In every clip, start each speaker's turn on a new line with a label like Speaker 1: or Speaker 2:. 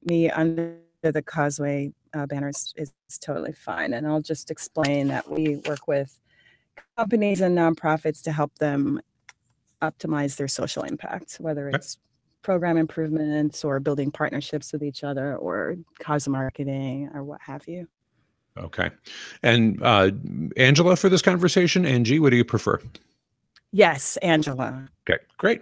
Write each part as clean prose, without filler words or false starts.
Speaker 1: me under the Cosway banner is totally fine. And I'll just explain that we work with companies and nonprofits to help them optimize their social impact, whether
Speaker 2: Okay.
Speaker 1: it's program improvements or building partnerships with each other or cause marketing or what have you.
Speaker 2: Okay. And Angela, for this conversation, Angie, what do you prefer?
Speaker 1: Yes, Angela.
Speaker 2: Okay, great.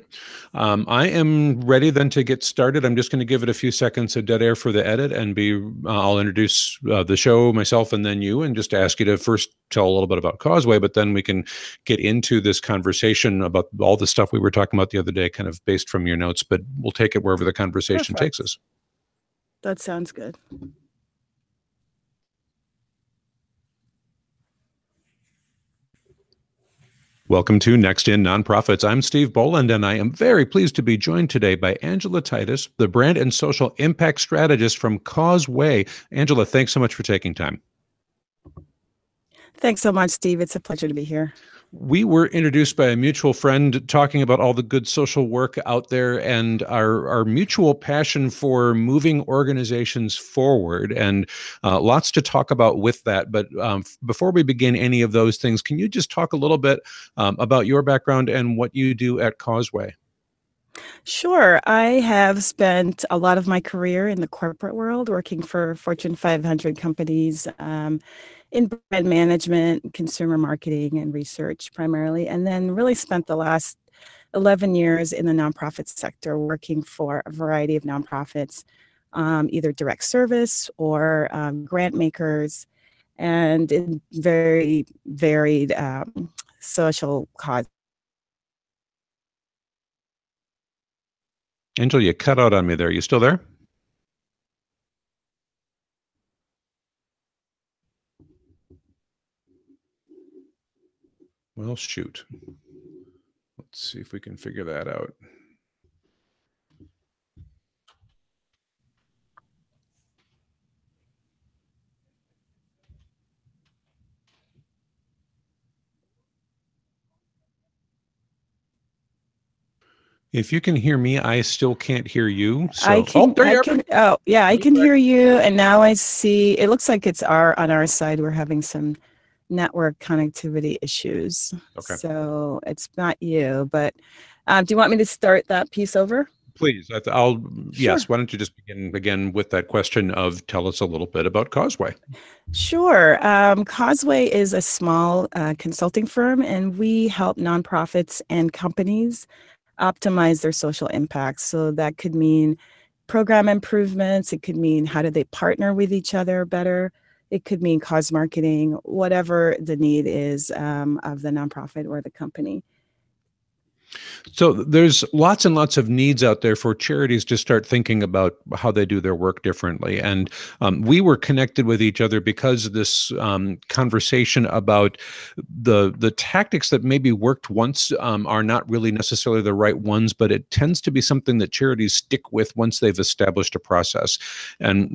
Speaker 2: I am ready then to get started. I'm just going to give it a few seconds of dead air for the edit and I'll introduce the show, myself, and then you, and just ask you to first tell a little bit about Causeway, but then we can get into this conversation about all the stuff we were talking about the other day, kind of based from your notes, but we'll take it wherever the conversation takes us.
Speaker 1: That sounds good.
Speaker 2: Welcome to Next in Nonprofits. I'm Steve Boland, and I am very pleased to be joined today by Angela Titus, the brand and social impact strategist from Causeway. Angela, thanks so much for taking time.
Speaker 1: Thanks so much, Steve. It's a pleasure to be here.
Speaker 2: We were introduced by a mutual friend talking about all the good social work out there and our mutual passion for moving organizations forward, and lots to talk about with that. But before we begin any of those things, can you just talk a little bit about your background and what you do at Causeway?
Speaker 1: Sure. I have spent a lot of my career in the corporate world, working for Fortune 500 companies, in brand management, consumer marketing, and research primarily, and then really spent the last 11 years in the nonprofit sector, working for a variety of nonprofits, either direct service or grant makers, and in very varied social causes.
Speaker 2: Angela, you cut out on me there. You still there? Well, shoot. Let's see if we can figure that out. If you can hear me, I still can't hear you. So,
Speaker 1: I can hear you. And now I see, it looks like it's on our side, we're having some network connectivity issues.
Speaker 2: Okay.
Speaker 1: So it's not you, but do you want me to start that piece over?
Speaker 2: Please. Yes. Why don't you just begin again with that question of tell us a little bit about Causeway?
Speaker 1: Sure. Causeway is a small consulting firm, and we help nonprofits and companies optimize their social impact. So that could mean program improvements. It could mean how do they partner with each other better. It could mean cause marketing, whatever the need is of the nonprofit or the company.
Speaker 2: So there's lots and lots of needs out there for charities to start thinking about how they do their work differently. And we were connected with each other because of this conversation about the tactics that maybe worked once are not really necessarily the right ones, but it tends to be something that charities stick with once they've established a process. And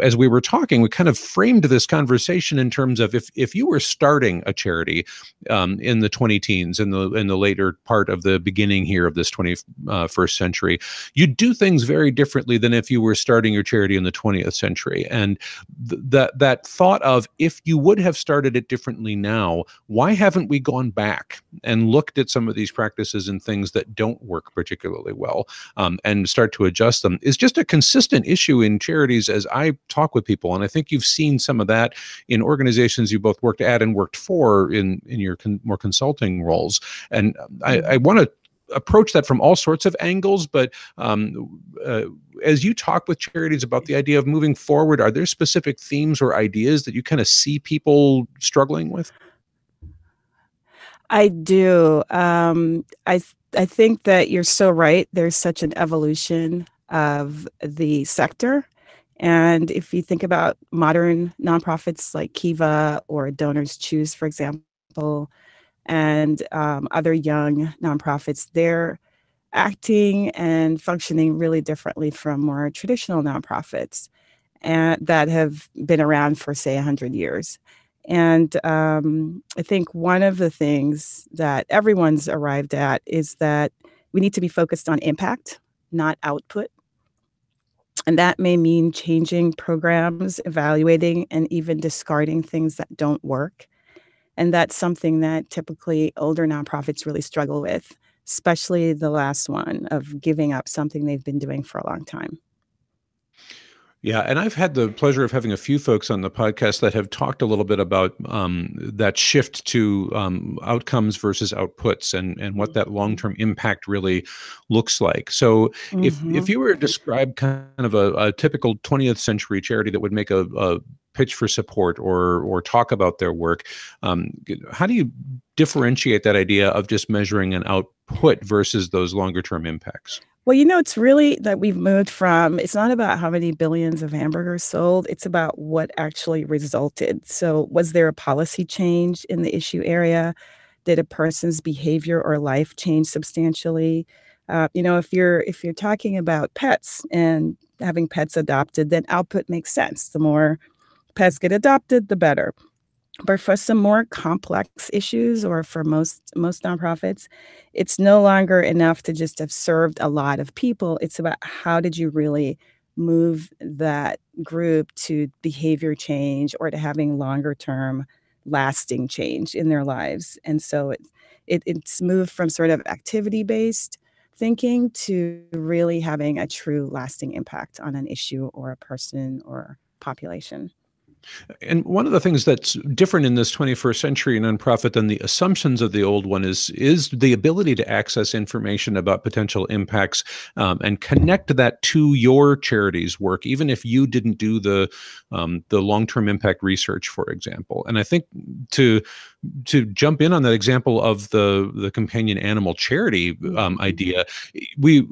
Speaker 2: as we were talking, we kind of framed this conversation in terms of if you were starting a charity in the 20 teens, in the later part of the beginning here of this 21st century, you do things very differently than if you were starting your charity in the 20th century. And that thought of, if you would have started it differently now, why haven't we gone back and looked at some of these practices and things that don't work particularly well and start to adjust them, is just a consistent issue in charities as I talk with people. And I think you've seen some of that in organizations you both worked at and worked for in your more consulting roles. And I want to approach that from all sorts of angles, but as you talk with charities about the idea of moving forward, are there specific themes or ideas that you kind of see people struggling with?
Speaker 1: I do. I think that you're so right. There's such an evolution of the sector. And if you think about modern nonprofits like Kiva or Donors Choose, for example, and other young nonprofits, they're acting and functioning really differently from more traditional nonprofits and that have been around for, say, 100 years. And I think one of the things that everyone's arrived at is that we need to be focused on impact, not output. And that may mean changing programs, evaluating, and even discarding things that don't work. And that's something that typically older nonprofits really struggle with, especially the last one of giving up something they've been doing for a long time.
Speaker 2: Yeah, and I've had the pleasure of having a few folks on the podcast that have talked a little bit about that shift to outcomes versus outputs, and what that long
Speaker 1: Mhm.
Speaker 2: term impact really looks like. So, if
Speaker 1: Mhm.
Speaker 2: you were to describe kind of a typical 20th century charity that would make a pitch for support or talk about their work, how do you differentiate that idea of just measuring an output versus those longer term impacts?
Speaker 1: Well, it's really that we've moved from it's not about how many billions of hamburgers sold, it's about what actually resulted. So, was there a policy change in the issue area? Did a person's behavior or life change substantially? If you're talking about pets and having pets adopted, then output makes sense. The more pets get adopted, the better. But for some more complex issues or for most nonprofits, it's no longer enough to just have served a lot of people. It's about how did you really move that group to behavior change or to having longer term lasting change in their lives. And so it's moved from sort of activity based thinking to really having a true lasting impact on an issue or a person or population.
Speaker 2: And one of the things that's different in this 21st century nonprofit than the assumptions of the old one is the ability to access information about potential impacts, and connect that to your charity's work, even if you didn't do the long-term impact research, for example. And I think to to jump in on that example of the companion animal charity
Speaker 1: Mhm.
Speaker 2: idea, we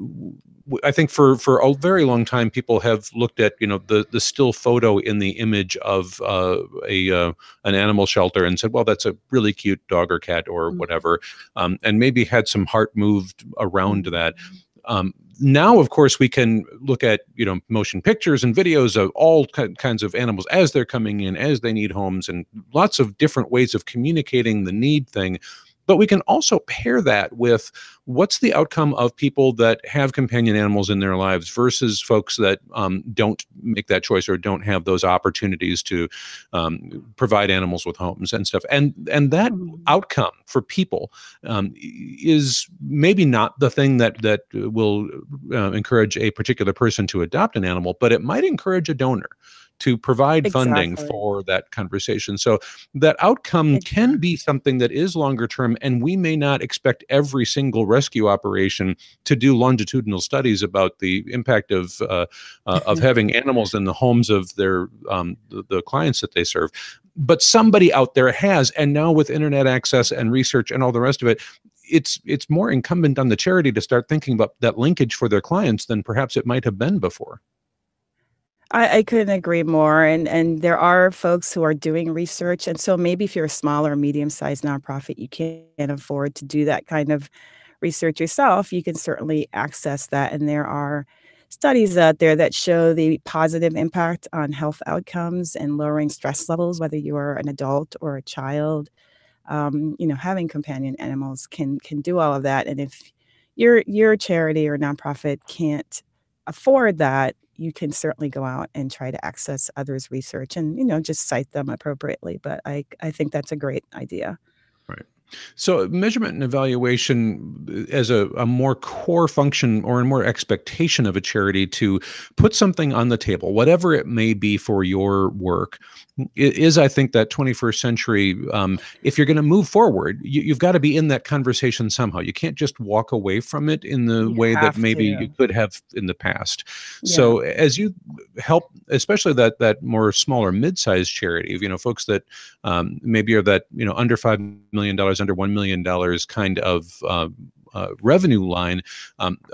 Speaker 2: I think for a very long time, people have looked at the still photo in the image of a an animal shelter and said, well, that's a really cute dog or cat or
Speaker 1: Mhm.
Speaker 2: whatever, and maybe had some heart moved around that.
Speaker 1: Mhm.
Speaker 2: Now, of course, we can look at motion pictures and videos of all kinds of animals as they're coming in, as they need homes, and lots of different ways of communicating the need thing. But we can also pair that with what's the outcome of people that have companion animals in their lives versus folks that don't make that choice or don't have those opportunities to provide animals with homes and stuff. And that
Speaker 1: Mhm.
Speaker 2: outcome for people is maybe not the thing that will encourage a particular person to adopt an animal, but it might encourage a donor to provide funding
Speaker 1: Exactly.
Speaker 2: for that conversation. So that outcome can be
Speaker 1: Exactly.
Speaker 2: something that is longer term, and we may not expect every single rescue operation to do longitudinal studies about the impact of having animals in the homes of the clients that they serve. But somebody out there has, and now with internet access and research and all the rest of it, it's more incumbent on the charity to start thinking about that linkage for their clients than perhaps it might have been before.
Speaker 1: I couldn't agree more, and there are folks who are doing research, and so maybe if you're a small or medium-sized nonprofit, you can't afford to do that kind of research yourself, you can certainly access that, and there are studies out there that show the positive impact on health outcomes and lowering stress levels, whether you are an adult or a child. Having companion animals can do all of that, and if your charity or nonprofit can't afford that, you can certainly go out and try to access others' research and, just cite them appropriately, but I think that's a great idea.
Speaker 2: Right. So measurement and evaluation as a more core function or a more expectation of a charity to put something on the table, whatever it may be for your work, is I think that 21st century. If you're going to move forward, you've got to be in that conversation somehow. You can't just walk away from it in the
Speaker 1: You
Speaker 2: way that
Speaker 1: have
Speaker 2: maybe you
Speaker 1: to.
Speaker 2: could have in the past.
Speaker 1: Yeah.
Speaker 2: So as you help, especially that more smaller mid-sized charity, folks that maybe are that under $5 million, under $1 million kind of revenue line,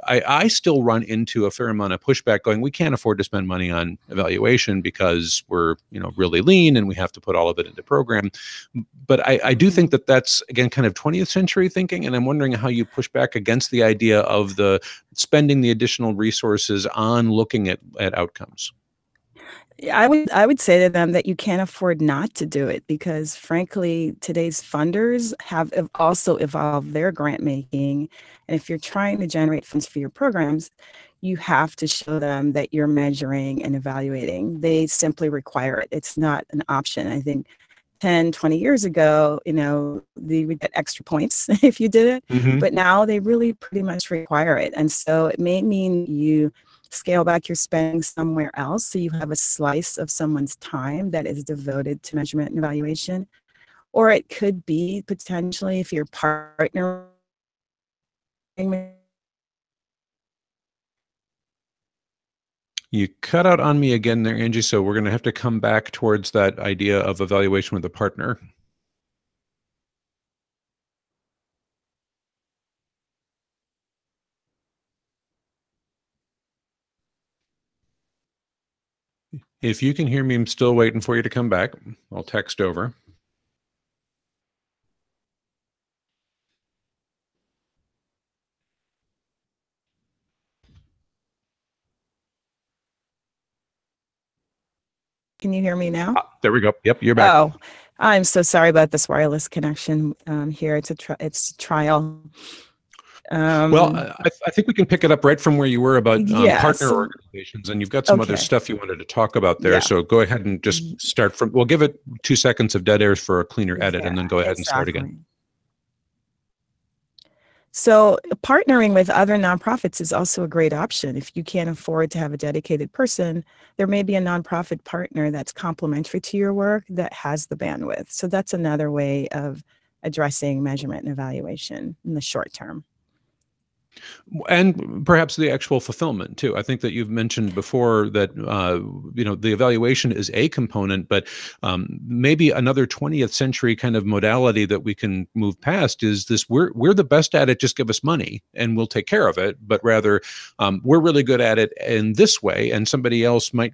Speaker 2: I still run into a fair amount of pushback going, we can't afford to spend money on evaluation because we're really lean and we have to put all of it into program. But I do think
Speaker 1: Mhm.
Speaker 2: that that's again kind of 20th century thinking, and I'm wondering how you push back against the idea of the spending the additional resources on looking at outcomes.
Speaker 1: Yeah, I would say to them that you can't afford not to do it because frankly, today's funders have also evolved their grant making, and if you're trying to generate funds for your programs, you have to show them that you're measuring and evaluating. They simply require it. It's not an option. I think 10, 20 years ago, they would get extra points if you did it.
Speaker 2: Hmm.
Speaker 1: But now they really pretty much require it. And so it may mean you scale back your spending somewhere else. So you have a slice of someone's time that is devoted to measurement and evaluation. Or it could be potentially if you're partnering with.
Speaker 2: You cut out on me again there, Angie. So we're going to have to come back towards that idea of evaluation with a partner. If you can hear me, I'm still waiting for you to come back. I'll text over.
Speaker 1: Can you hear me now?
Speaker 2: There we go. Yep, you're back.
Speaker 1: Oh, I'm so sorry about this wireless connection here. It's a trial.
Speaker 2: Well, I think we can pick it up right from where you were about
Speaker 1: Yeah.
Speaker 2: partner
Speaker 1: So,
Speaker 2: organizations, and you've got some other
Speaker 1: okay.
Speaker 2: stuff you wanted to talk about there.
Speaker 1: Yeah.
Speaker 2: So go ahead and just start from, we'll give it 2 seconds of dead air for a cleaner edit,
Speaker 1: Yeah,
Speaker 2: and then go ahead and start
Speaker 1: exactly.
Speaker 2: again.
Speaker 1: So partnering with other nonprofits is also a great option. If you can't afford to have a dedicated person, there may be a nonprofit partner that's complementary to your work that has the bandwidth. So that's another way of addressing measurement and evaluation in the short term.
Speaker 2: And perhaps the actual fulfillment too. I think that you've mentioned before that the evaluation is a component, but maybe another 20th century kind of modality that we can move past is this: we're the best at it. Just give us money and we'll take care of it. But rather, we're really good at it in this way, and somebody else might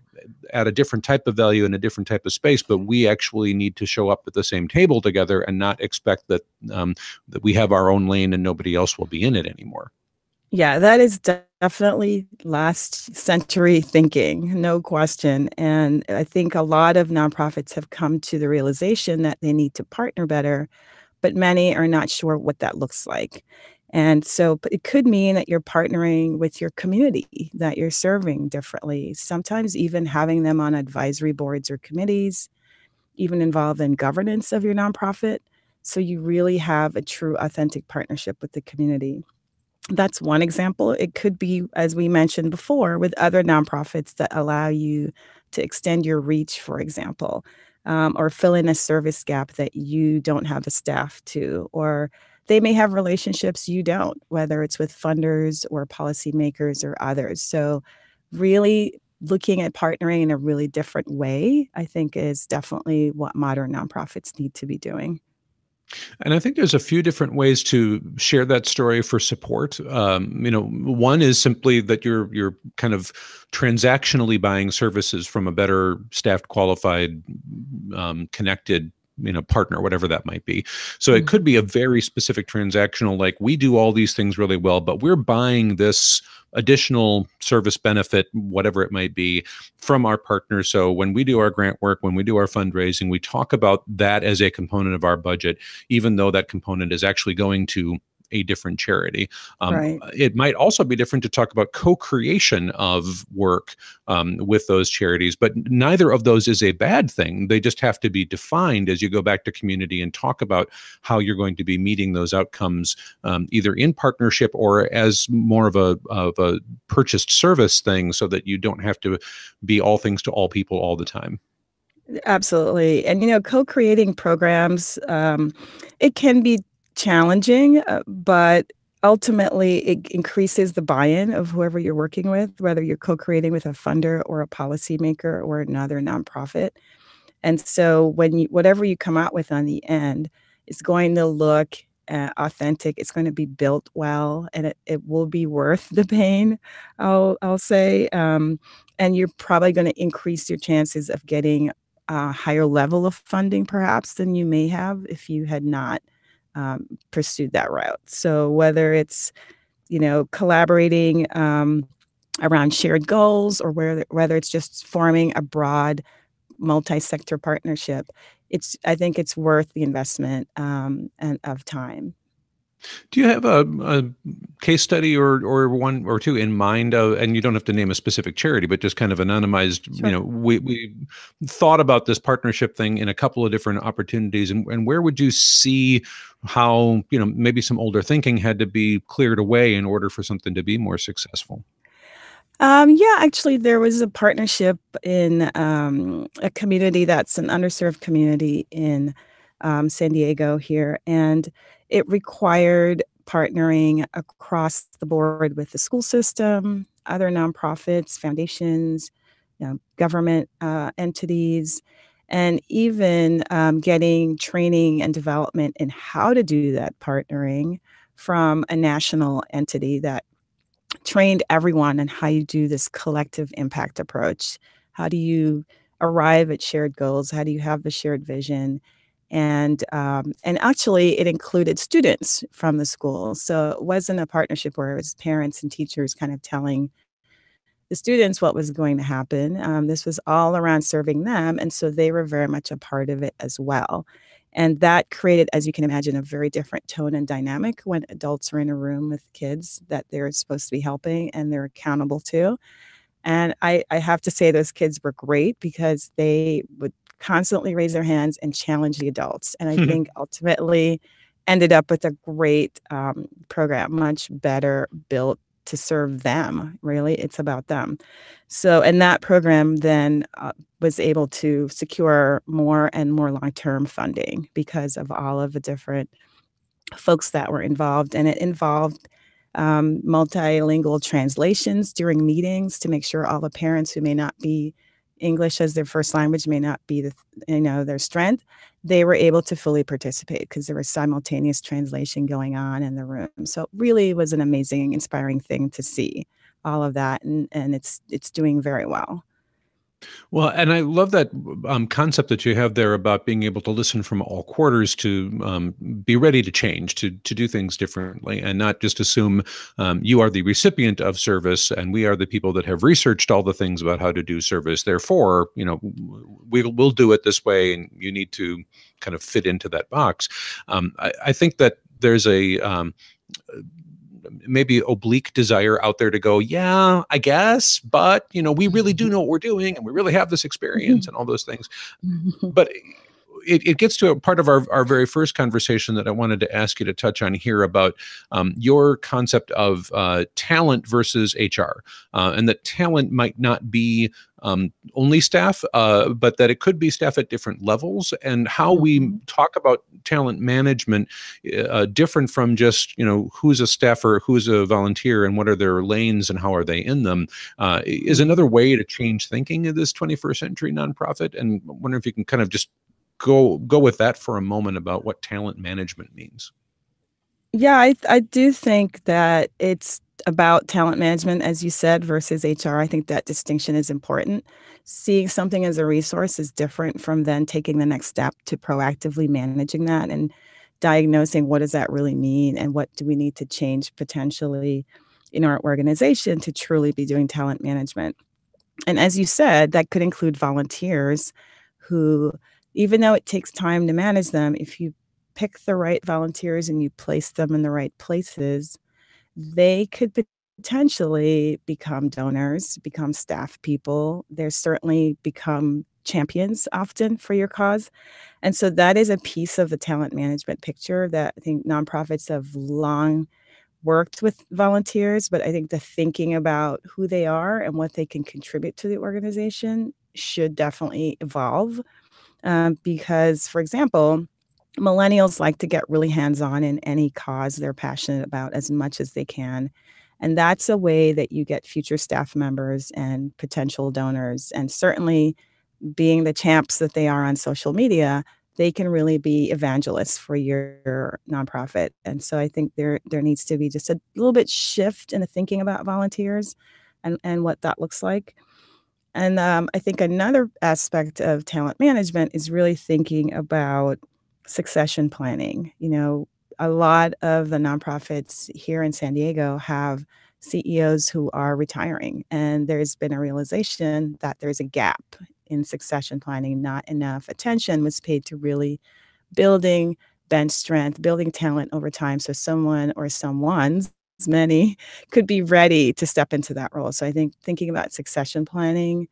Speaker 2: add a different type of value in a different type of space. But we actually need to show up at the same table together and not expect that that we have our own lane and nobody else will be in it anymore.
Speaker 1: Yeah, that is definitely last century thinking, no question. And I think a lot of nonprofits have come to the realization that they need to partner better, but many are not sure what that looks like. And so it could mean that you're partnering with your community that you're serving differently, sometimes even having them on advisory boards or committees, even involved in governance of your nonprofit. So you really have a true, authentic partnership with the community. That's one example. It could be, as we mentioned before, with other nonprofits that allow you to extend your reach, for example, or fill in a service gap that you don't have the staff to, or they may have relationships you don't, whether it's with funders or policymakers or others. So, really looking at partnering in a really different way, I think, is definitely what modern nonprofits need to be doing.
Speaker 2: And I think there's a few different ways to share that story for support. One is simply that you're kind of transactionally buying services from a better staffed, qualified, connected partner, whatever that might be. So it could be a very specific transactional, like we do all these things really well, but we're buying this additional service benefit, whatever it might be, from our partners. So when we do our grant work, when we do our fundraising, we talk about that as a component of our budget, even though that component is actually going to a different charity.
Speaker 1: Right.
Speaker 2: It might also be different to talk about co-creation of work with those charities, but neither of those is a bad thing. They just have to be defined as you go back to community and talk about how you're going to be meeting those outcomes, either in partnership or as more of a purchased service thing, so that you don't have to be all things to all people all the time.
Speaker 1: Absolutely. And, co-creating programs, it can be challenging, but ultimately it increases the buy-in of whoever you're working with, whether you're co-creating with a funder or a policymaker or another nonprofit. And so whatever you come out with on the end is going to look authentic. It's going to be built well, and it will be worth the pain, I'll say. And you're probably going to increase your chances of getting a higher level of funding, perhaps, than you may have if you had not pursued that route. So whether it's collaborating around shared goals, or whether it's just forming a broad multi-sector partnership, I think it's worth the investment and of time.
Speaker 2: Do you have a case study or one or two in mind? And you don't have to name a specific charity, but just kind of anonymized.
Speaker 1: Sure.
Speaker 2: We thought about this partnership thing in a couple of different opportunities, and where would you see how maybe some older thinking had to be cleared away in order for something to be more successful?
Speaker 1: Yeah, actually, there was a partnership in a community that's an underserved community in San Diego here, and it required partnering across the board with the school system, other nonprofits, foundations, government entities, and even getting training and development in how to do that partnering from a national entity that trained everyone on how you do this collective impact approach. How do you arrive at shared goals? How do you have the shared vision? And actually, it included students from the school. So it wasn't a partnership where it was parents and teachers kind of telling the students what was going to happen. This was all around serving them, and so they were very much a part of it as well. And that created, as you can imagine, a very different tone and dynamic when adults are in a room with kids that they're supposed to be helping and they're accountable to. And I have to say those kids were great because they would constantly raise their hands and challenge the adults. And I think ultimately ended up with a great program, much better built to serve them. Really, it's about them. So, and that program then was able to secure more and more long-term funding because of all of the different folks that were involved, and it involved multilingual translations during meetings to make sure all the parents who may not be English as their first language may not be their strength. They were able to fully participate because there was simultaneous translation going on in the room. So it really was an amazing, inspiring thing to see all of that, and it's doing very well.
Speaker 2: Well, and I love that concept that you have there about being able to listen from all quarters to be ready to change, to do things differently, and not just assume you are the recipient of service and we are the people that have researched all the things about how to do service. Therefore, we'll do it this way, and you need to kind of fit into that box. I think that there's a maybe oblique desire out there to go, yeah, I guess, but we really do know what we're doing, and we really have this experience and all those things. But it gets to a part of our very first conversation that I wanted to ask you to touch on here about your concept of talent versus HR, and that talent might not be only staff, but that it could be staff at different levels, and how we talk about talent management different from just who's a staffer, who's a volunteer, and what are their lanes and how are they in them, is another way to change thinking in this 21st century nonprofit. And I wonder if you can kind of just go with that for a moment about what talent management means.
Speaker 1: Yeah, I do think that it's about talent management, as you said, versus HR. I think that distinction is important. Seeing something as a resource is different from then taking the next step to proactively managing that and diagnosing what does that really mean and what do we need to change potentially in our organization to truly be doing talent management. And as you said, that could include volunteers who, even though it takes time to manage them, if you pick the right volunteers and you place them in the right places, they could potentially become donors, become staff people. They're certainly become champions often for your cause. And so that is a piece of the talent management picture that I think nonprofits have long worked with volunteers, but I think the thinking about who they are and what they can contribute to the organization should definitely evolve. Because, for example, millennials like to get really hands-on in any cause they're passionate about as much as they can. And that's a way that you get future staff members and potential donors. And certainly being the champs that they are on social media, they can really be evangelists for your nonprofit. And so I think there needs to be just a little bit shift in the thinking about volunteers and what that looks like. And I think another aspect of talent management is really thinking about succession planning. A lot of the nonprofits here in San Diego have CEOs who are retiring, and there's been a realization that there's a gap in succession planning. Not enough attention was paid to really building bench strength, building talent over time so someone or someone's many could be ready to step into that role. So I think thinking about succession planning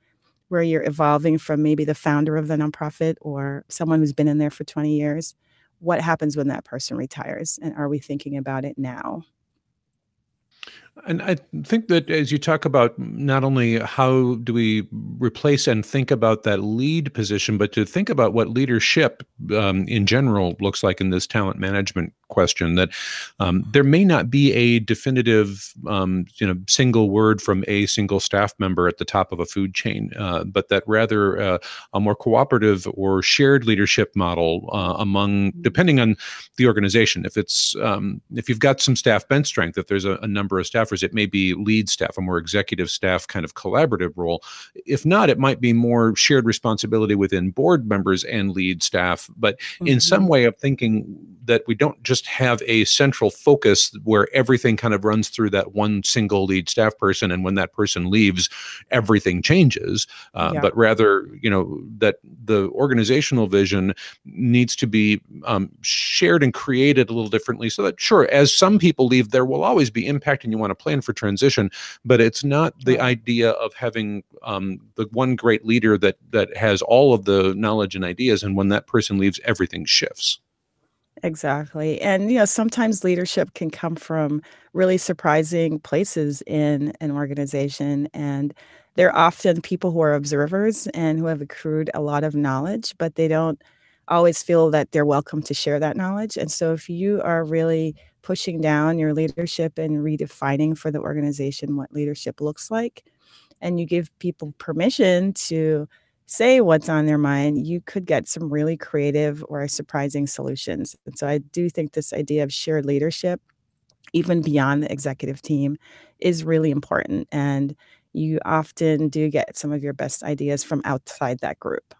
Speaker 1: where you're evolving from maybe the founder of the nonprofit or someone who's been in there for 20 years, what happens when that person retires? And are we thinking about it now?
Speaker 2: And I think that as you talk about not only how do we replace and think about that lead position, but to think about what leadership in general looks like in this talent management question, that there may not be a definitive, single word from a single staff member at the top of a food chain, but that rather a more cooperative or shared leadership model among, depending on the organization. If you've got some staff bench strength, if there's a number of staffers, it may be lead staff, a more executive staff kind of collaborative role. If not, it might be more shared responsibility within board members and lead staff, but in some
Speaker 1: Mhm.
Speaker 2: way of thinking that we don't just have a central focus where everything kind of runs through that one single lead staff person, and when that person leaves, everything changes.
Speaker 1: Yeah,
Speaker 2: But rather, that the organizational vision needs to be shared and created a little differently, so that, sure, as some people leave, there will always be impact and you want to plan for transition, but it's not the
Speaker 1: right.
Speaker 2: idea of having the one great leader that has all of the knowledge and ideas, and when that person leaves, everything shifts.
Speaker 1: Exactly. And, sometimes leadership can come from really surprising places in an organization. And they're often people who are observers and who have accrued a lot of knowledge, but they don't always feel that they're welcome to share that knowledge. And so if you are really pushing down your leadership and redefining for the organization what leadership looks like, and you give people permission to say what's on their mind, you could get some really creative or surprising solutions. And so I do think this idea of shared leadership, even beyond the executive team, is really important. And you often do get some of your best ideas from outside that group.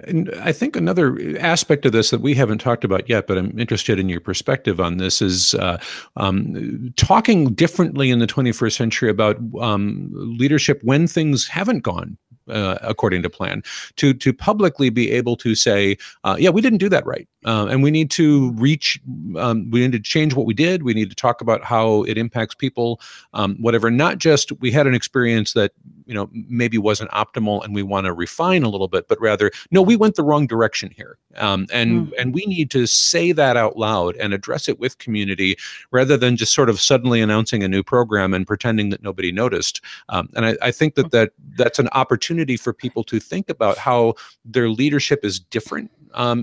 Speaker 2: And I think another aspect of this that we haven't talked about yet, but I'm interested in your perspective on this, is talking differently in the 21st century about leadership when things haven't gone according to plan, to publicly be able to say, yeah, we didn't do that right, and we need to change what we did. We need to talk about how it impacts people, whatever. Not just we had an experience that maybe wasn't optimal and we want to refine a little bit, but rather, no, we went the wrong direction here, and we need to say that out loud and address it with community, rather than just sort of suddenly announcing a new program and pretending that nobody noticed. And I think that's an opportunity for people to think about how their leadership is different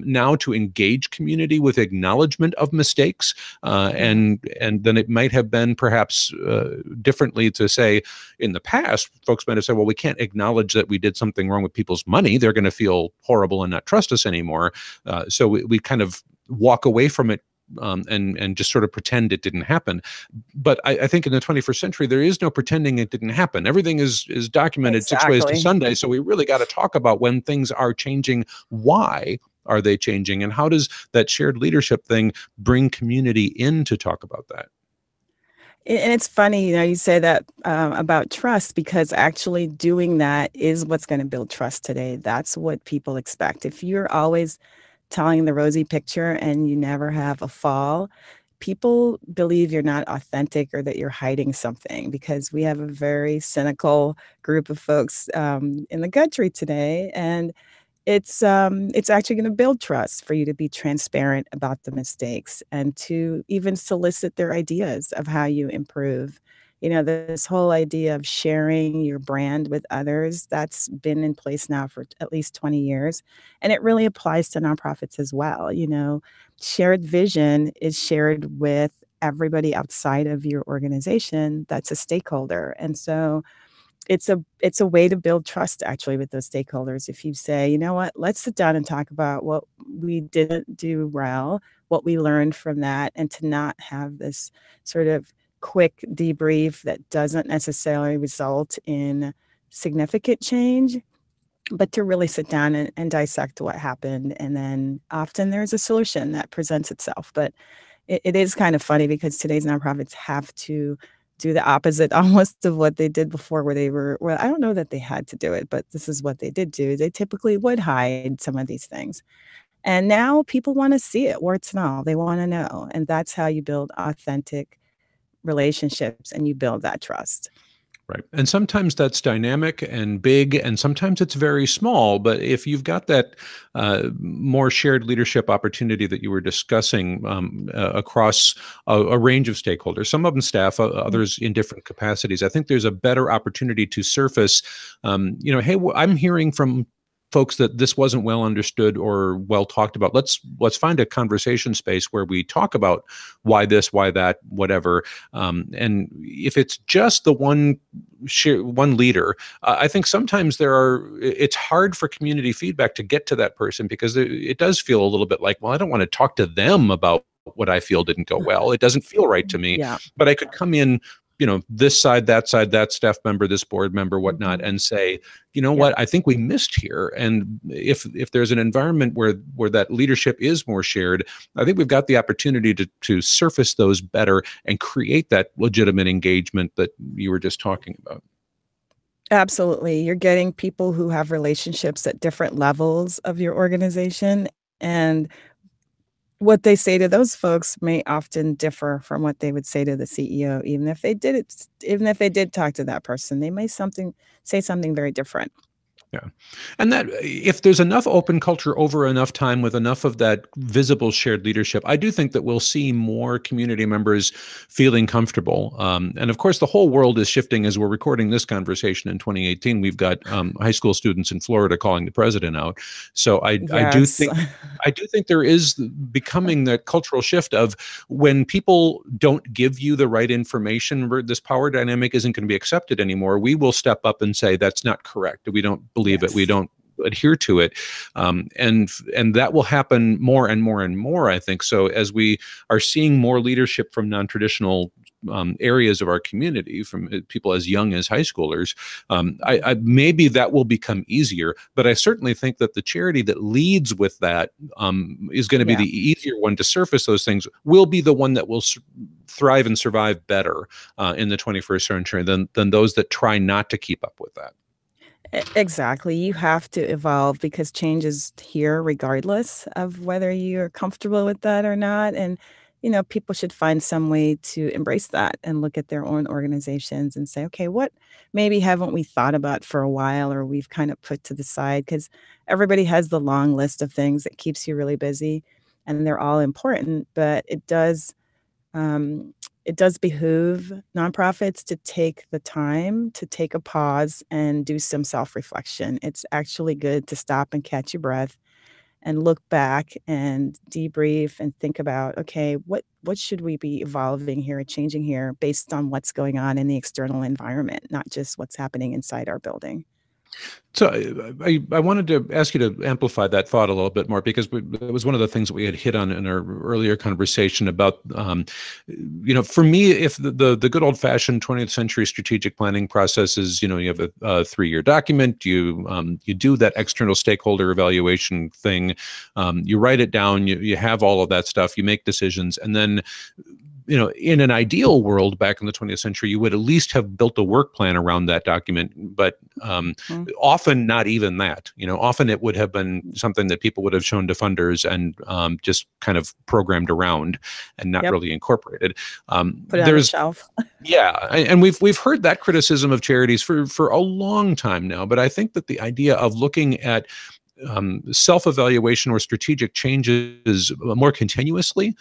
Speaker 2: now, to engage community with acknowledgement of mistakes,
Speaker 1: Yeah.
Speaker 2: and then it might have been perhaps differently to say in the past. Folks might have said, well, we can't acknowledge that we did something wrong with people's money. They're going to feel horrible and not trust us anymore. So we kind of walk away from it, and just sort of pretend it didn't happen. But I think in the 21st century, there is no pretending it didn't happen. Everything is documented 6 ways to
Speaker 1: Exactly.
Speaker 2: Sunday. So we really got to talk about when things are changing. Why are they changing? And how does that shared leadership thing bring community in to talk about that?
Speaker 1: And it's funny, you say that about trust, because actually doing that is what's going to build trust today. That's what people expect. If you're always telling the rosy picture and you never have a fall, people believe you're not authentic or that you're hiding something, because we have a very cynical group of folks in the country today. And it's actually gonna build trust for you to be transparent about the mistakes and to even solicit their ideas of how you improve. This whole idea of sharing your brand with others, that's been in place now for at least 20 years, and it really applies to nonprofits as well. Shared vision is shared with everybody outside of your organization that's a stakeholder, and so it's a way to build trust actually with those stakeholders. If you say, "You know what? Let's sit down and talk about what we didn't do well, what we learned from that," and to not have this sort of quick debrief that doesn't necessarily result in significant change, but to really sit down and dissect what happened, and then often there's a solution that presents itself. But it is kind of funny because today's nonprofits have to do the opposite almost of what they did before, where they were, well, I don't know that they had to do it, but this is what they did do. They typically would hide some of these things. And now people want to see it, warts and all. They want to know. And that's how you build authentic relationships and you build that trust.
Speaker 2: Right. And sometimes that's dynamic and big, and sometimes it's very small. But if you've got that more shared leadership opportunity that you were discussing across a range of stakeholders, some of them staff, others in different capacities, I think there's a better opportunity to surface, hey, I'm hearing from folks that this wasn't well understood or well talked about. Let's find a conversation space where we talk about why this, why that, whatever. And if it's just the one leader, I think sometimes it's hard for community feedback to get to that person, because it does feel a little bit like, well, I don't want to talk to them about what I feel didn't go well. It doesn't feel right to me.
Speaker 1: Yeah.
Speaker 2: But I could come in, this side, that staff member, this board member, whatnot, and say, what, I think we missed here. And if there's an environment where that leadership is more shared, I think we've got the opportunity to surface those better and create that legitimate engagement that you were just talking about.
Speaker 1: Absolutely. You're getting people who have relationships at different levels of your organization, and what they say to those folks may often differ from what they would say to the CEO, even if they did talk to that person, they may say something very different.
Speaker 2: Yeah. And that if there's enough open culture over enough time with enough of that visible shared leadership, I do think that we'll see more community members feeling comfortable. And of course, the whole world is shifting as we're recording this conversation in 2018. We've got high school students in Florida calling the president out. So I do
Speaker 1: Yes.
Speaker 2: think there is becoming that cultural shift of, when people don't give you the right information, this power dynamic isn't going to be accepted anymore. We will step up and say, that's not correct. We don't believe it. We don't adhere to it. And that will happen more and more and more, I think. So as we are seeing more leadership from non-traditional areas of our community, from people as young as high schoolers, I maybe that will become easier. But I certainly think that the charity that leads with that is going to be the easier one to surface those things, will be the one that will thrive and survive better in the 21st century than those that try not to keep up with that.
Speaker 1: Exactly. You have to evolve because change is here regardless of whether you're comfortable with that or not. And, people should find some way to embrace that and look at their own organizations and say, okay, what maybe haven't we thought about for a while, or we've kind of put to the side? Because everybody has the long list of things that keeps you really busy, and they're all important, but um, it does behoove nonprofits to take the time to take a pause and do some self-reflection. It's actually good to stop and catch your breath and look back and debrief and think about, okay, what should we be evolving here, changing here based on what's going on in the external environment, not just what's happening inside our building.
Speaker 2: So I wanted to ask you to amplify that thought a little bit more, because it was one of the ththings that we had hit on in our earlier conversation about, for me, if the good old fashioned 20th century strategic planning process is, you have a 3-year document, you do that external stakeholder evaluation thing, you write it down, you have all of that stuff, you make decisions, and then, in an ideal world back in the 20th century, you would at least have built a work plan around that document. But often not even that. Often it would have been something that people would have shown to funders and just kind of programmed around and not really incorporated.
Speaker 1: Put it on the shelf.
Speaker 2: Yeah, and we've heard that criticism of charities for a long time now. But I think that the idea of looking at self-evaluation or strategic changes more continuously,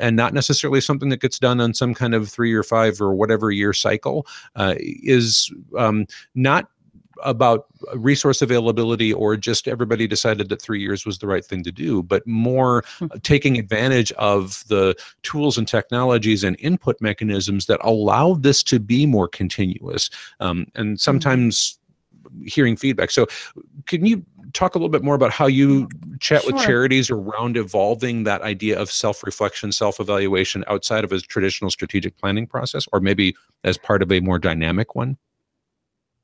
Speaker 2: and not necessarily something that gets done on some kind of 3 or 5 or whatever year cycle, is not about resource availability or just everybody decided that 3 years was the right thing to do, but more taking advantage of the tools and technologies and input mechanisms that allow this to be more continuous, and sometimes hearing feedback. So can you talk a little bit more about how you chat with charities around evolving that idea of self-reflection, self-evaluation outside of a traditional strategic planning process, or maybe as part of a more dynamic one?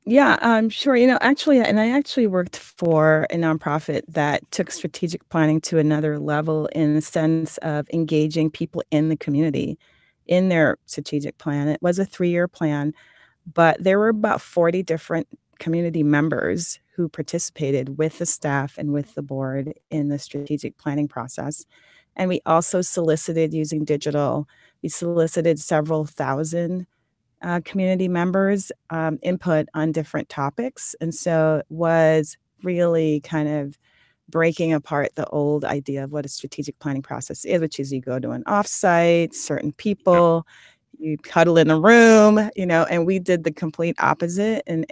Speaker 1: Yeah, sure. I actually worked for a nonprofit that took strategic planning to another level in the sense of engaging people in the community in their strategic plan. It was a 3-year plan, but there were about 40 different community members who participated with the staff and with the board in the strategic planning process. And we also solicited using digital, we solicited several thousand community members' input on different topics. And so it was really kind of breaking apart the old idea of what a strategic planning process is, which is you go to an offsite, certain
Speaker 2: Yeah.
Speaker 1: people, you cuddle in a room, and we did the complete opposite. And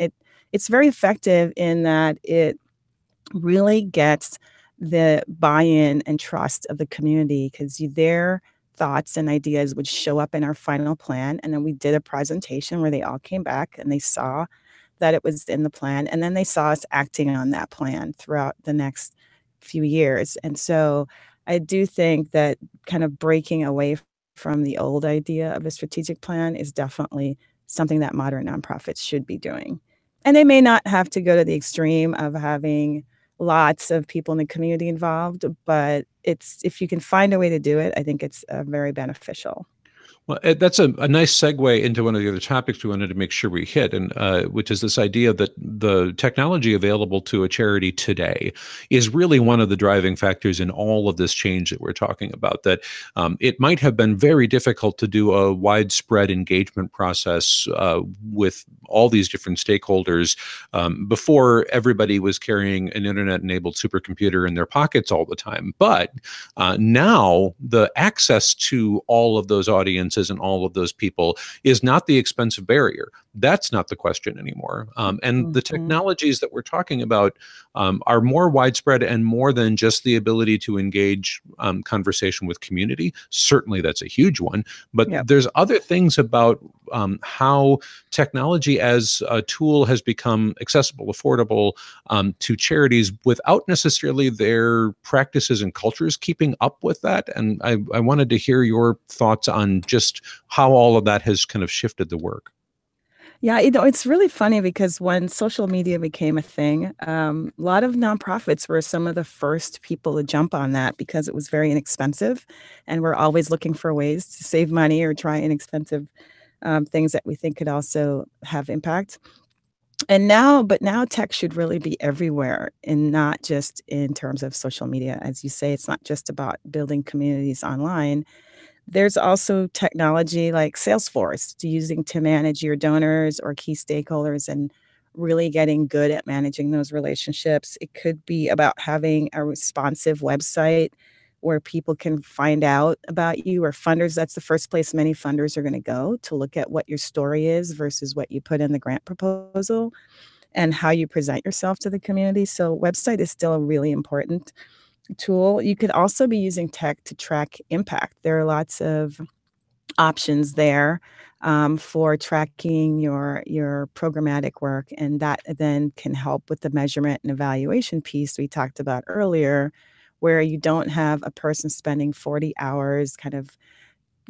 Speaker 1: it's very effective in that it really gets the buy-in and trust of the community because their thoughts and ideas would show up in our final plan. And then we did a presentation where they all came back and they saw that it was in the plan. And then they saw us acting on that plan throughout the next few years. And so I do think that kind of breaking away from the old idea of a strategic plan is definitely something that modern nonprofits should be doing. And they may not have to go to the extreme of having lots of people in the community involved, but it's if you can find a way to do it, I think it's very beneficial.
Speaker 2: Well, that's a nice segue into one of the other topics we wanted to make sure we hit, and which is this idea that the technology available to a charity today is really one of the driving factors in all of this change that we're talking about. That it might have been very difficult to do a widespread engagement process with all these different stakeholders before everybody was carrying an internet-enabled supercomputer in their pockets all the time. But now the access to all of those audiences and all of those people is not the expensive barrier. That's not the question anymore. And the
Speaker 1: Mhm.
Speaker 2: technologies that we're talking about are more widespread and more than just the ability to engage conversation with community. Certainly, that's a huge one. But
Speaker 1: Yep.
Speaker 2: there's other things about how technology as a tool has become accessible, affordable to charities without necessarily their practices and cultures keeping up with that. And I wanted to hear your thoughts on just how all of that has kind of shifted the work.
Speaker 1: Yeah, it's really funny because when social media became a thing, a lot of nonprofits were some of the first people to jump on that because it was very inexpensive, and we're always looking for ways to save money or try inexpensive things that we think could also have impact. But now tech should really be everywhere and not just in terms of social media. As you say, it's not just about building communities online. There's also technology like Salesforce using to manage your donors or key stakeholders and really getting good at managing those relationships. It could be about having a responsive website where people can find out about you or funders. That's the first place many funders are going to go to look at what your story is versus what you put in the grant proposal and how you present yourself to the community. So website is still a really important tool. You could also be using tech to track impact. There are lots of options there for tracking your programmatic work, and that then can help with the measurement and evaluation piece we talked about earlier, where you don't have a person spending 40 hours kind of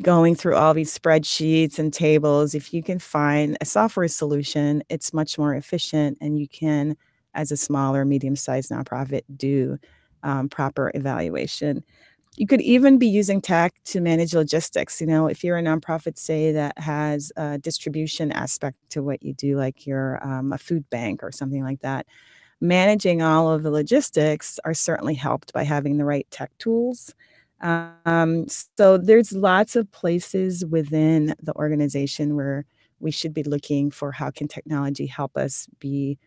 Speaker 1: going through all these spreadsheets and tables. If you can find a software solution, it's much more efficient, and you can, as a small or medium-sized nonprofit, do proper evaluation. You could even be using tech to manage logistics. If you're a nonprofit, say, that has a distribution aspect to what you do, like you're a food bank or something like that, managing all of the logistics are certainly helped by having the right tech tools. So there's lots of places within the organization where we should be looking for how can technology help us be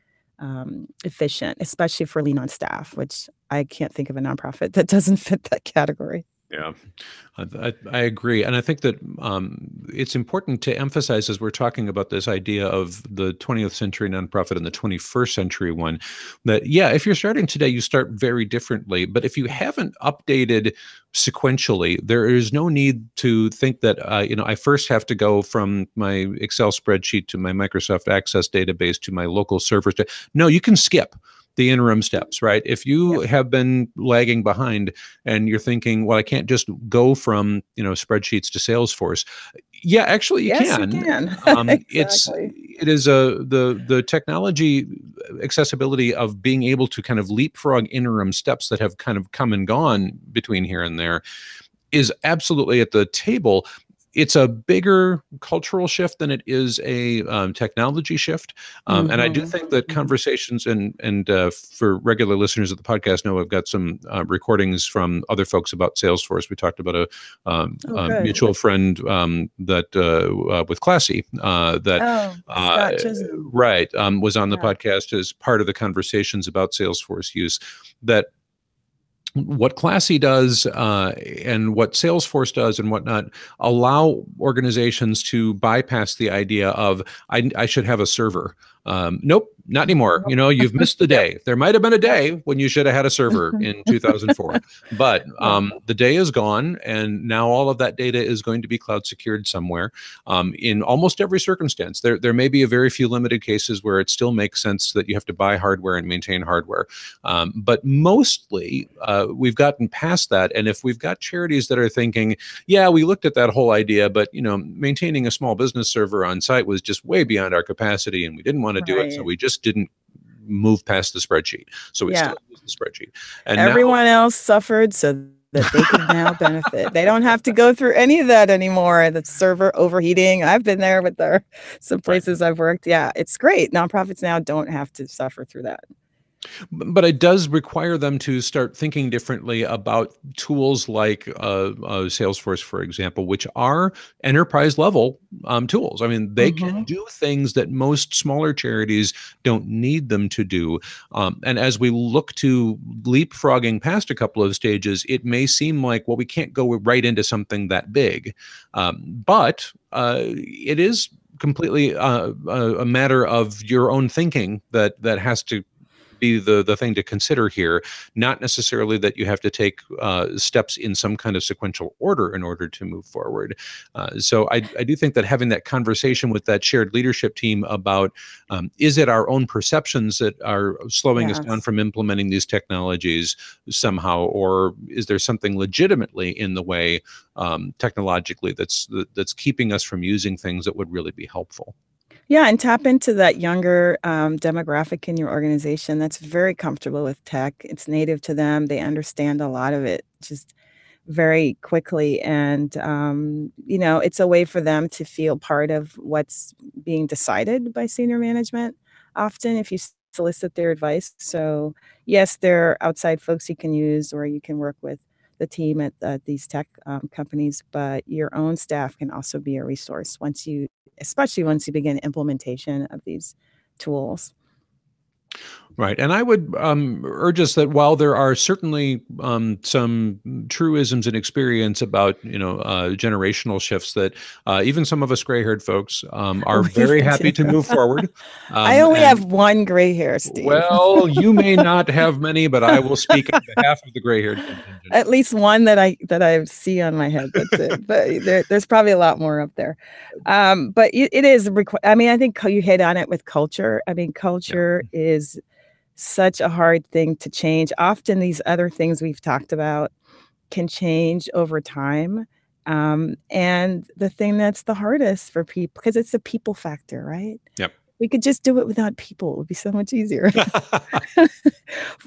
Speaker 1: efficient, especially for lean on staff, which I can't think of a nonprofit that doesn't fit that category.
Speaker 2: Yeah, I agree. And I think that it's important to emphasize as we're talking about this idea of the 20th century nonprofit and the 21st century one, that, yeah, if you're starting today, you start very differently. But if you haven't updated sequentially, there is no need to think that, I first have to go from my Excel spreadsheet to my Microsoft Access database to my local servers. No, you can skip the interim steps, right? If you
Speaker 1: Yep.
Speaker 2: have been lagging behind and you're thinking, well, I can't just go from, spreadsheets to Salesforce. Yeah, actually you
Speaker 1: Yes, you
Speaker 2: can.
Speaker 1: can.
Speaker 2: It's
Speaker 1: Exactly.
Speaker 2: it is the technology accessibility of being able to kind of leapfrog interim steps that have kind of come and gone between here and there is absolutely at the table. it's a bigger cultural shift than it is a technology shift. And I do
Speaker 1: Hmm.
Speaker 2: think that
Speaker 1: Hmm.
Speaker 2: conversations and for regular listeners of the podcast know I've got some recordings from other folks about Salesforce. We talked about
Speaker 1: Oh,
Speaker 2: a
Speaker 1: good.
Speaker 2: mutual friend that with Classy that
Speaker 1: Oh,
Speaker 2: uh,
Speaker 1: Scott Chisholm.
Speaker 2: right was on the
Speaker 1: Yeah.
Speaker 2: podcast as part of the conversations about Salesforce use. That what Classy does and what Salesforce does and whatnot allow organizations to bypass the idea of I should have a server. Nope, not anymore.
Speaker 1: Nope.
Speaker 2: You've missed the
Speaker 1: Yep.
Speaker 2: day. There might have been a
Speaker 1: Yep.
Speaker 2: day when you should have had a server in 2004, but
Speaker 1: Yeah.
Speaker 2: the day is gone, and now all of that data is going to be cloud secured somewhere. In almost every circumstance, there may be a very few limited cases where it still makes sense that you have to buy hardware and maintain hardware. But mostly, we've gotten past that. And if we've got charities that are thinking, yeah, we looked at that whole idea, but maintaining a small business server on site was just way beyond our capacity, and we didn't want to do it, so
Speaker 1: Right.
Speaker 2: we just didn't move past the spreadsheet. So we
Speaker 1: Yeah.
Speaker 2: still use the spreadsheet. And now,
Speaker 1: Everyone else suffered so that they could now benefit. They don't have to go through any of that anymore. The server overheating. I've been there with some
Speaker 2: right.
Speaker 1: places I've worked. Yeah, it's great. Nonprofits now don't have to suffer through that.
Speaker 2: But it does require them to start thinking differently about tools like Salesforce, for example, which are enterprise level tools. I mean, they can
Speaker 1: Hmm.
Speaker 2: do things that most smaller charities don't need them to do. And as we look to leapfrogging past a couple of stages, it may seem like, well, we can't go right into something that big. But it is completely a matter of your own thinking that has to be the thing to consider here, not necessarily that you have to take steps in some kind of sequential order in order to move forward. So I do think that having that conversation with that shared leadership team about is it our own perceptions that are slowing us down
Speaker 1: Yes.
Speaker 2: from implementing these technologies somehow, or is there something legitimately in the way technologically that's keeping us from using things that would really be helpful?
Speaker 1: Yeah, and tap into that younger demographic in your organization that's very comfortable with tech. It's native to them. They understand a lot of it just very quickly. And, it's a way for them to feel part of what's being decided by senior management often if you solicit their advice. So, yes, there are outside folks you can use or you can work with the team at these tech companies, but your own staff can also be a resource especially once you begin implementation of these tools.
Speaker 2: Right. And I would urge us that while there are certainly some truisms and experience about, generational shifts, that even some of us gray haired folks are very
Speaker 1: We
Speaker 2: happy
Speaker 1: do.
Speaker 2: to move forward.
Speaker 1: I only
Speaker 2: And
Speaker 1: have one gray hair, Steve.
Speaker 2: well, you may not have many, but I will speak on behalf of the gray haired contingent.
Speaker 1: At least one that I see on my head. That's it. But there's probably a lot more up there. But it is. I mean, I think you hit on it with culture. I mean,
Speaker 2: Yeah.
Speaker 1: culture is such a hard thing to change. Often these other things we've talked about can change over time. And the thing that's the hardest for people, because it's the people factor, right?
Speaker 2: Yep.
Speaker 1: We could just do it without people. It would be so much easier.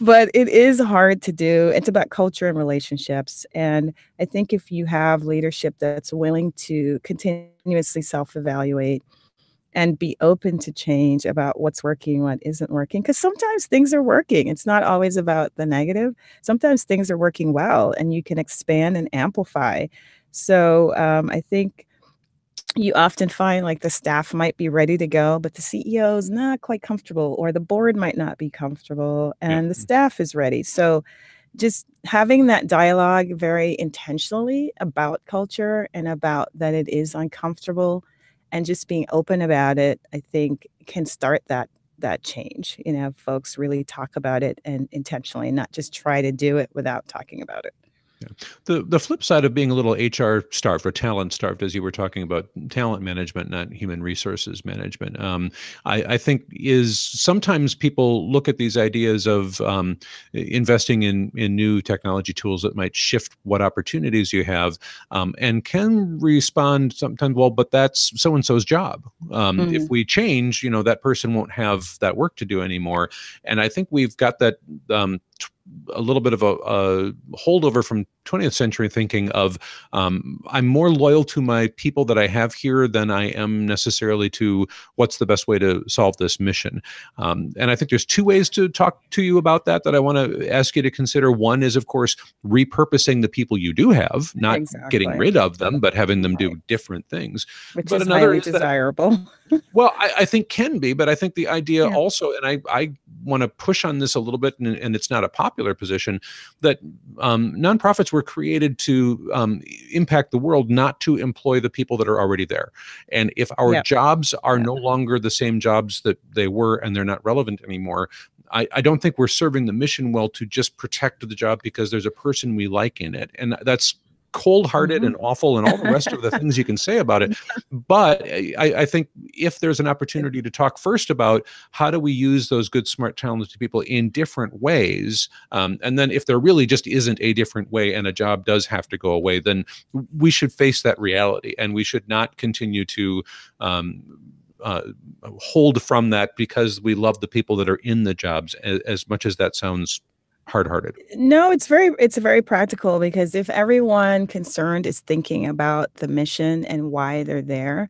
Speaker 1: But it is hard to do. It's about culture and relationships. And I think if you have leadership that's willing to continuously self-evaluate and be open to change about what's working, what isn't working, because sometimes things are working. It's not always about the negative. Sometimes things are working well, and you can expand and amplify. So I think you often find like the staff might be ready to go, but the CEO is not quite comfortable, or the board might not be comfortable,
Speaker 2: Yeah.
Speaker 1: and the staff is ready. So just having that dialogue very intentionally about culture and about that it is uncomfortable and just being open about it, I think can start that change. Folks really talk about it and intentionally, not just try to do it without talking about it.
Speaker 2: Yeah. The flip side of being a little HR starved or talent starved, as you were talking about talent management, not human resources management, I think is sometimes people look at these ideas of investing in new technology tools that might shift what opportunities you have, and can respond sometimes, well, but that's so and so's job. If
Speaker 1: Mhm.
Speaker 2: we change, that person won't have that work to do anymore. And I think we've got that. A little bit of a holdover from 20th century thinking of I'm more loyal to my people that I have here than I am necessarily to what's the best way to solve this mission. And I think there's two ways to talk to you about that I want to ask you to consider. One is, of course, repurposing the people you do have, not getting
Speaker 1: Exactly.
Speaker 2: rid of them, but having them
Speaker 1: Right.
Speaker 2: do different things.
Speaker 1: Which
Speaker 2: But
Speaker 1: is
Speaker 2: another
Speaker 1: highly
Speaker 2: is that,
Speaker 1: desirable.
Speaker 2: well, I think can be, but I think the idea
Speaker 1: Yeah.
Speaker 2: also, and I want to push on this a little bit, and it's not a popular position, that nonprofits were created to impact the world, not to employ the people that are already there. And if our
Speaker 1: Yeah.
Speaker 2: jobs are
Speaker 1: Yeah.
Speaker 2: no longer the same jobs that they were and they're not relevant anymore, I don't think we're serving the mission well to just protect the job because there's a person we like in it. And that's cold-hearted
Speaker 1: Mhm.
Speaker 2: and awful and all the rest of the things you can say about it. But I think if there's an
Speaker 1: It,
Speaker 2: opportunity to talk first about how do we use those good, smart, talented people in different ways, and then if there really just isn't a different way and a job does have to go away, then we should face that reality, and we should not continue to um, uh, hold from that because we love the people that are in the jobs, as much as that sounds hard-hearted.
Speaker 1: no, it's very practical because if everyone concerned is thinking about the mission and why they're there,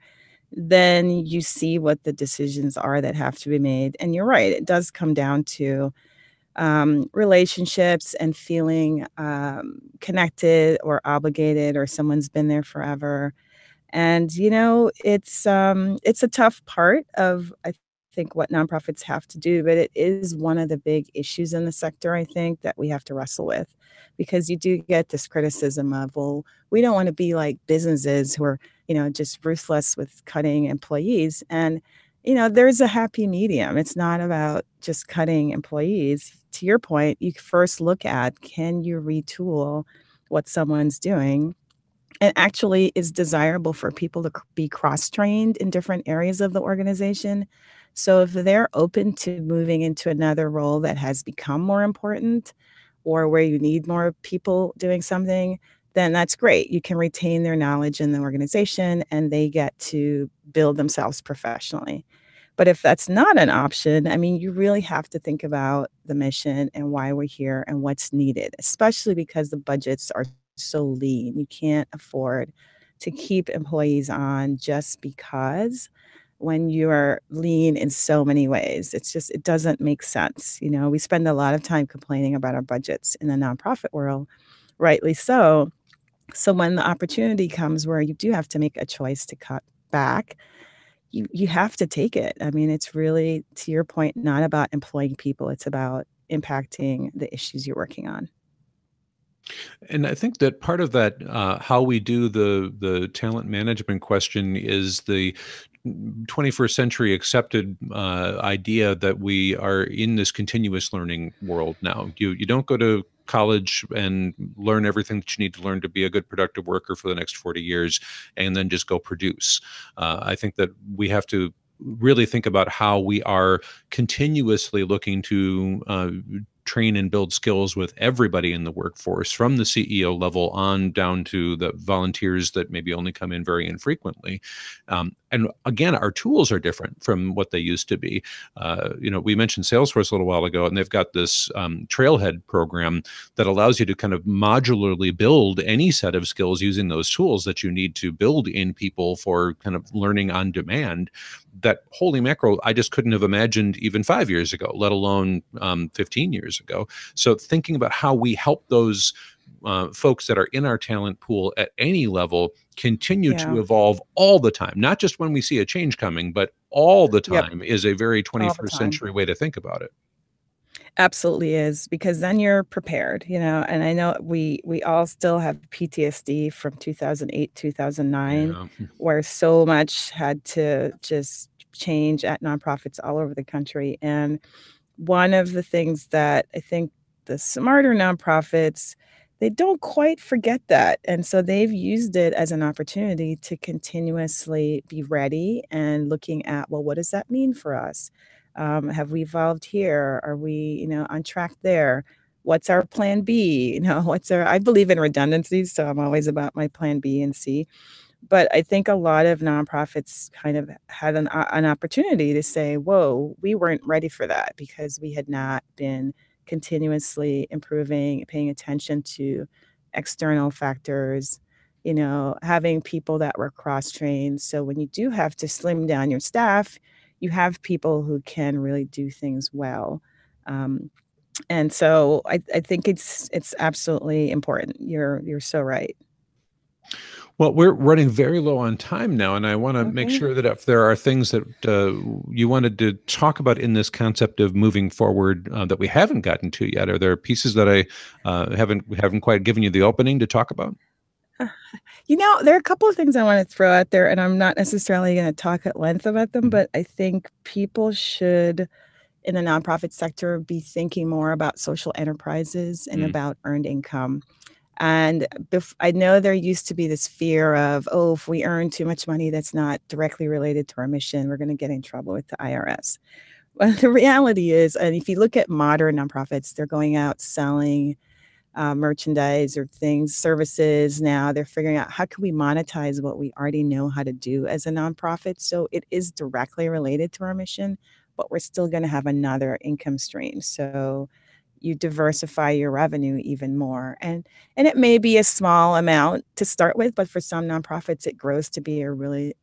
Speaker 1: then you see what the decisions are that have to be made. And you're right, it does come down to relationships and feeling connected or obligated, or someone's been there forever. And, it's a tough part of, I think, what nonprofits have to do, but it is one of the big issues in the sector, I think, that we have to wrestle with. Because you do get this criticism of, well, we don't want to be like businesses who are, just ruthless with cutting employees. And, there's a happy medium. It's not about just cutting employees. To your point, you first look at, can you retool what someone's doing, and actually is desirable for people to be cross-trained in different areas of the organization. So if they're open to moving into another role that has become more important, or where you need more people doing something, then that's great. You can retain their knowledge in the organization and they get to build themselves professionally. But if that's not an option, I mean, you really have to think about the mission and why we're here and what's needed, especially because the budgets are so lean. You can't afford to keep employees on just because, when you are lean in so many ways. It doesn't make sense. We spend a lot of time complaining about our budgets in the nonprofit world, rightly so. So when the opportunity comes where you do have to make a choice to cut back, you have to take it. I mean, it's really, to your point, not about employing people, it's about impacting the issues you're working on.
Speaker 2: And I think that part of that, how we do the talent management question, is the 21st century accepted idea that we are in this continuous learning world now. You don't go to college and learn everything that you need to learn to be a good productive worker for the next 40 years and then just go produce. I think that we have to really think about how we are continuously looking to train and build skills with everybody in the workforce, from the CEO level on down to the volunteers that maybe only come in very infrequently. And again, our tools are different from what they used to be. We mentioned Salesforce a little while ago, and they've got this Trailhead program that allows you to kind of modularly build any set of skills using those tools that you need to build in people for kind of learning on demand. That, holy mackerel, I just couldn't have imagined even 5 years ago, let alone 15 years ago. So thinking about how we help those folks that are in our talent pool at any level continue to
Speaker 1: Yeah.
Speaker 2: evolve all the time, not just when we see a change coming, but all the
Speaker 1: Yep.
Speaker 2: time, is a very
Speaker 1: All the
Speaker 2: 21st
Speaker 1: time.
Speaker 2: century way to think about it.
Speaker 1: Absolutely is, because then you're prepared, and I know we all still have PTSD from 2008, 2009,
Speaker 2: Yeah.
Speaker 1: where so much had to just change at nonprofits all over the country. And one of the things that I think the smarter nonprofits, they don't quite forget that. And so they've used it as an opportunity to continuously be ready and looking at, well, what does that mean for us? Have we evolved here? Are we, on track there? What's our plan B? I believe in redundancies, so I'm always about my plan B and C. But I think a lot of nonprofits kind of had an opportunity to say, "Whoa, we weren't ready for that," because we had not been continuously improving, paying attention to external factors, having people that were cross-trained. So when you do have to slim down your staff, you have people who can really do things well. And so I think it's absolutely important. You're so right.
Speaker 2: Well, we're running very low on time now, and I want to make
Speaker 1: Okay.
Speaker 2: sure that if there are things that you wanted to talk about in this concept of moving forward that we haven't gotten to yet, are there pieces that I haven't quite given you the opening to talk about?
Speaker 1: There are a couple of things I want to throw out there, and I'm not necessarily going to talk at length about them,
Speaker 2: Mhm.
Speaker 1: but I think people should, in the nonprofit sector, be thinking more about social enterprises and
Speaker 2: Mm.
Speaker 1: about earned income. And I know there used to be this fear of, oh, if we earn too much money that's not directly related to our mission, we're going to get in trouble with the IRS. Well, the reality is, and if you look at modern nonprofits, they're going out selling merchandise or things, services now. They're figuring out how can we monetize what we already know how to do as a nonprofit. So it is directly related to our mission, but we're still going to have another income stream. So you diversify your revenue even more. And it may be a small amount to start with, but for some nonprofits, it grows to be a really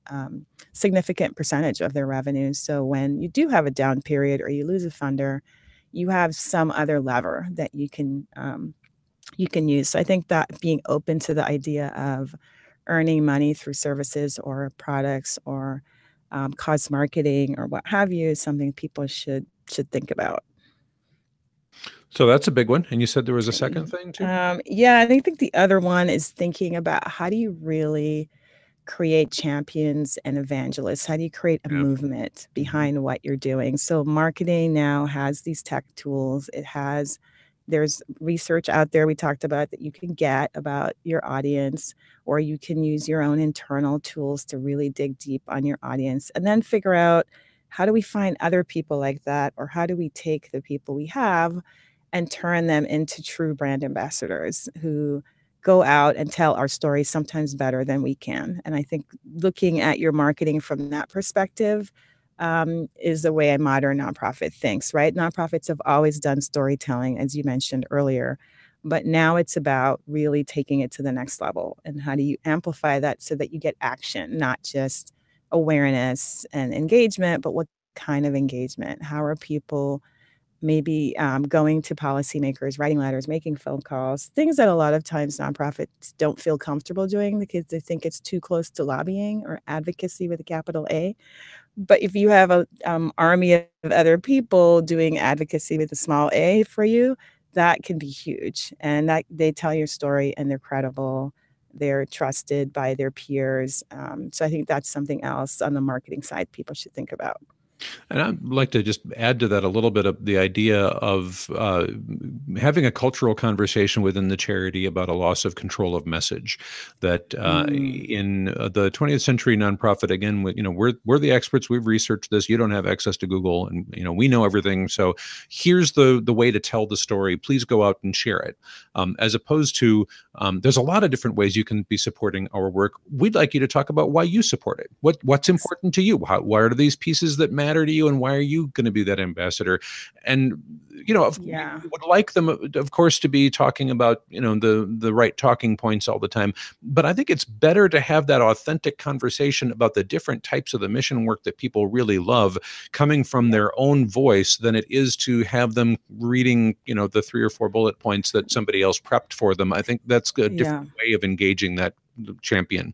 Speaker 1: significant percentage of their revenue. So when you do have a down period or you lose a funder, you have some other lever that you can use. So I think that being open to the idea of earning money through services or products or cause marketing or what have you is something people should think about.
Speaker 2: So that's a big one. And you said there was a second thing too?
Speaker 1: Yeah, and I think the other one is thinking about how do you really create champions and evangelists? How do you create a
Speaker 2: Yeah.
Speaker 1: movement
Speaker 2: Mhm.
Speaker 1: behind what you're doing? So marketing now has these tech tools. There's research out there we talked about that you can get about your audience, or you can use your own internal tools to really dig deep on your audience and then figure out how do we find other people like that, or how do we take the people we have and turn them into true brand ambassadors who go out and tell our story sometimes better than we can. And I think looking at your marketing from that perspective is the way a modern nonprofit thinks, right? Nonprofits have always done storytelling, as you mentioned earlier, but now it's about really taking it to the next level. And how do you amplify that so that you get action, not just awareness and engagement, but what kind of engagement? How are people maybe going to policymakers, writing letters, making phone calls, things that a lot of times nonprofits don't feel comfortable doing because they think it's too close to lobbying or advocacy with a capital A. But if you have a army of other people doing advocacy with a small a for you, that can be huge. And that they tell your story and they're credible. They're trusted by their peers. So I think that's something else on the marketing side people should think about.
Speaker 2: And I'd like to just add to that a little bit of the idea of having a cultural conversation within the charity about a loss of control of message. That
Speaker 1: Mm,
Speaker 2: in the 20th century nonprofit, again, we're the experts. We've researched this. You don't have access to Google, and we know everything. So here's the way to tell the story. Please go out and share it. As opposed to there's a lot of different ways you can be supporting our work. We'd like you to talk about why you support it. What's
Speaker 1: yes.
Speaker 2: important to you? What are these pieces that matter to you, and why are you going to be that ambassador? And we
Speaker 1: Yeah.
Speaker 2: would like them, of course, to be talking about the right talking points all the time. But I think it's better to have that authentic conversation about the different types of the mission work that people really love, coming from
Speaker 1: Yeah.
Speaker 2: their own voice, than it is to have them reading the 3 or 4 bullet points that somebody else prepped for them. I think that's a different
Speaker 1: Yeah.
Speaker 2: way of engaging that champion.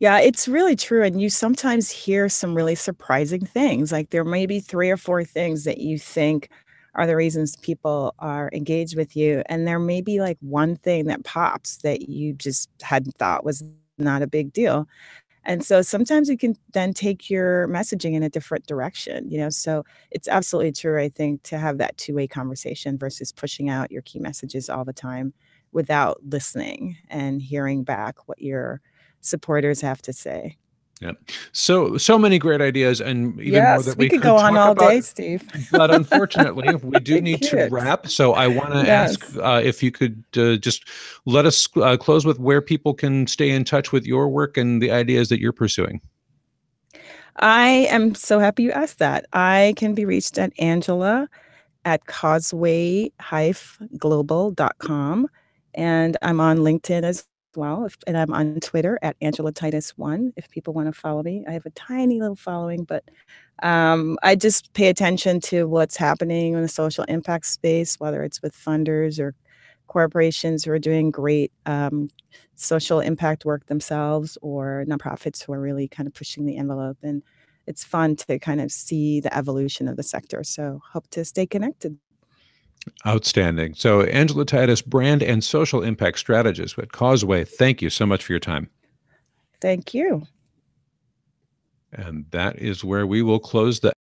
Speaker 1: Yeah, it's really true, and you sometimes hear some really surprising things, like, there may be 3 or 4 things that you think are the reasons people are engaged with you, and there may be, like, one thing that pops that you just hadn't thought was not a big deal, and so sometimes you can then take your messaging in a different direction, so it's absolutely true, I think, to have that two-way conversation versus pushing out your key messages all the time without listening and hearing back what your supporters have to say.
Speaker 2: Yeah. So many great ideas, and even more
Speaker 1: Yes,
Speaker 2: that
Speaker 1: we
Speaker 2: we
Speaker 1: could go
Speaker 2: could
Speaker 1: on
Speaker 2: talk
Speaker 1: all
Speaker 2: about.
Speaker 1: day, Steve.
Speaker 2: But unfortunately, we do
Speaker 1: We
Speaker 2: need to
Speaker 1: could.
Speaker 2: wrap. So I want to ask
Speaker 1: Yes.
Speaker 2: if you could just let us close with where people can stay in touch with your work and the ideas that you're pursuing.
Speaker 1: I am so happy you asked that. I can be reached at Angela at causeway-global.com. And I'm on LinkedIn as well. And I'm on Twitter at Angela Titus1 if people want to follow me. I have a tiny little following, but I just pay attention to what's happening in the social impact space, whether it's with funders or corporations who are doing great social impact work themselves, or nonprofits who are really kind of pushing the envelope. And it's fun to kind of see the evolution of the sector. So hope to stay connected.
Speaker 2: Outstanding. So, Angela Titus, brand and social impact strategist at Cosway, thank you so much for your time.
Speaker 1: Thank you.
Speaker 2: And that is where we will close the